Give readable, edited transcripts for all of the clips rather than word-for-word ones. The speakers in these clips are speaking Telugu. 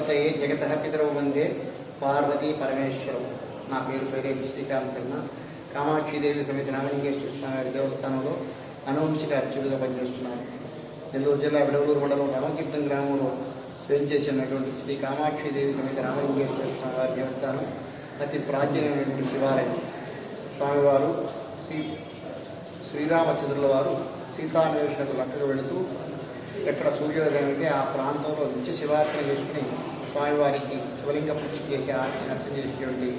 ప్రజాపతయే జగతః పితరౌ వందే పార్వతీ పరమేశ్వరం. నా పేరు శ్రీకాంత్ శర్మ. కామాక్షిదేవి సమేత రామలింగేశ్వర స్వామి దేవస్థానంలో అనువంశిక అర్చకుడిగా పనిచేస్తున్నాను. నెల్లూరు జిల్లా విడవలూరు మండలం రామకీర్తన గ్రామంలో వేంచేసినటువంటి శ్రీ కామాక్షిదేవి సమేత రామలింగేశ్వర స్వామి దేవస్థానం అతి ప్రాచీనమైనటువంటి శివాలయం. స్వామివారు శ్రీరామచంద్రుల వారు సీతాన్వేషణకు లంకకు వెళుతూ ఎక్కడ సూర్యోదయం అయితే ఆ ప్రాంతంలో నిత్య శివార్చన చేసుకుని స్వామివారికి శివలింగ ప్రతిష్ఠ చేసి అర్చన చేసేటువంటి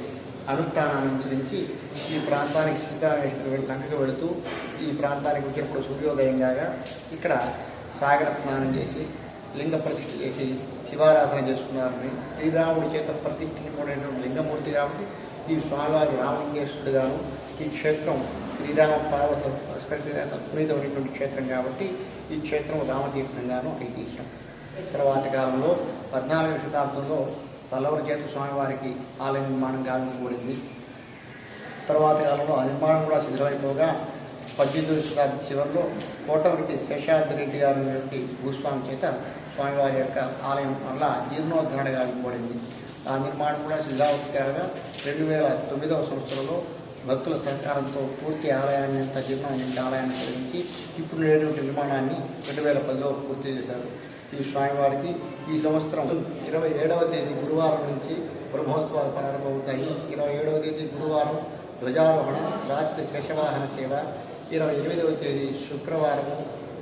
అనుష్ఠానాన్ని అనుసరించి ఈ ప్రాంతానికి సీతాన్వేషణకు లంకకు వెళుతూ ఈ ప్రాంతానికి వచ్చినప్పుడు సూర్యోదయం కాగా ఇక్కడ సాగర స్నానం చేసి లింగ ప్రతిష్ఠ చేసి శివారాధన చేసుకున్నారని శ్రీరాముడి చేత ప్రతిష్ఠించబడినటువంటి లింగమూర్తి కాబట్టి ఈ స్వామివారు రామలింగేశ్వరుడుగాను ఈ క్షేత్రం శ్రీరామ పాద పునీతమైనటువంటి క్షేత్రం కాబట్టి ఈ క్షేత్రం రామతీర్థంగాను ఐతిహ్యం. తర్వాతి కాలంలో 14వ శతాబ్దంలో పల్లవుల చేత స్వామివారికి ఆలయ నిర్మాణం గావించబడింది. తర్వాతి కాలంలో ఆ నిర్మాణం కూడా శిథిలమైపోగా 18వ శతాబ్దం చివరిలో కోటవరికి శేషాద్రిరెడ్డి గారు అనేటువంటి భూస్వామి చేత స్వామివారి యొక్క ఆలయం వల్ల జీర్ణోద్ధరణ గావించబడింది. ఆ నిర్మాణం కూడా శిథిలావస్థగా 2009వ సంవత్సరంలో భక్తుల సహకారంతో పూర్తి ఆలయాన్ని అంతా జీర్ణమైనటువంటి ఆలయాన్ని కలిగించి ఇప్పుడు నేటువంటి నిర్మాణాన్ని 2010లో పూర్తి చేశారు. ఈ స్వామివారికి ఈ సంవత్సరం 27వ తేదీ గురువారం నుంచి బ్రహ్మోత్సవాలు ప్రారంభమవుతాయి. 27వ తేదీ గురువారం ధ్వజారోహణ, రాత్రి శేషవాహన సేవ, 28వ తేదీ శుక్రవారము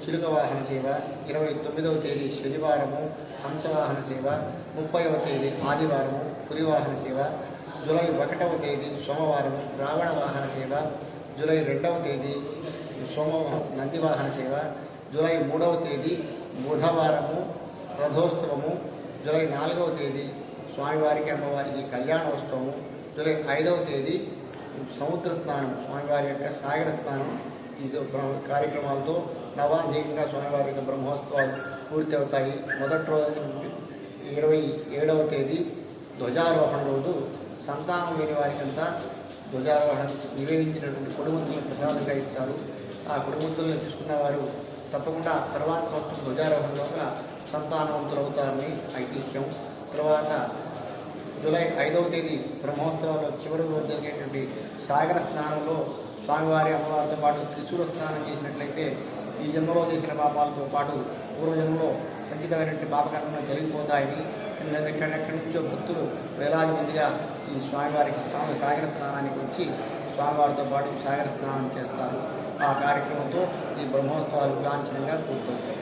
చిలుక వాహన సేవ, 29వ తేదీ శనివారము హంసవాహన సేవ, 30వ తేదీ ఆదివారము పురివాహన సేవ, జూలై 1వ తేదీ సోమవారం రావణ వాహన సేవ, జూలై 2వ తేదీ నందివాహన సేవ, జూలై 3వ తేదీ బుధవారము రథోత్సవము, జూలై 4వ తేదీ స్వామివారికి అమ్మవారికి కళ్యాణోత్సవము, జూలై 5వ తేదీ సముద్ర స్నానం స్వామివారి యొక్క సాగర స్నానం. ఈ కార్యక్రమాలతో నవాంధికంగా స్వామివారి యొక్క బ్రహ్మోత్సవాలు పూర్తి అవుతాయి. మొదటి రోజు 27వ తేదీ ధ్వజారోహణ రోజు సంతానం లేని వారికంతా ధ్వజారోహణ నివేదించినటువంటి కొడుముద్దులను ప్రసాదంగా ఇస్తారు. ఆ కొడుముద్దులను తీసుకున్న వారు తప్పకుండా తర్వాత సంవత్సరం ధ్వజారోహణలోగా సంతానవంతులు అవుతారని ఐతిహ్యం. తర్వాత జూలై 5వ తేదీ బ్రహ్మోత్సవాల్లో చివరి రోజు జరిగేటువంటి సాగర స్నానంలో స్వామివారి అమ్మవారితో పాటు త్రిశూల స్నానం చేసినట్లయితే ఈ జన్మలో చేసిన పాపాలతో పాటు పూర్వజన్మలో సంచితమైనటువంటి పాపకర్మలు జరిగిపోతాయని ఎక్కడెక్కడి నుంచో భక్తులు వేలాది మందిగా ఈ స్వామివారికి సాగర స్నానానికి వచ్చి స్వామివారితో పాటు సాగర స్నానం చేస్తారు. ఆ కార్యక్రమంతో ఈ బ్రహ్మోత్సవాలు లాంఛనంగా పూర్తవుతాయి.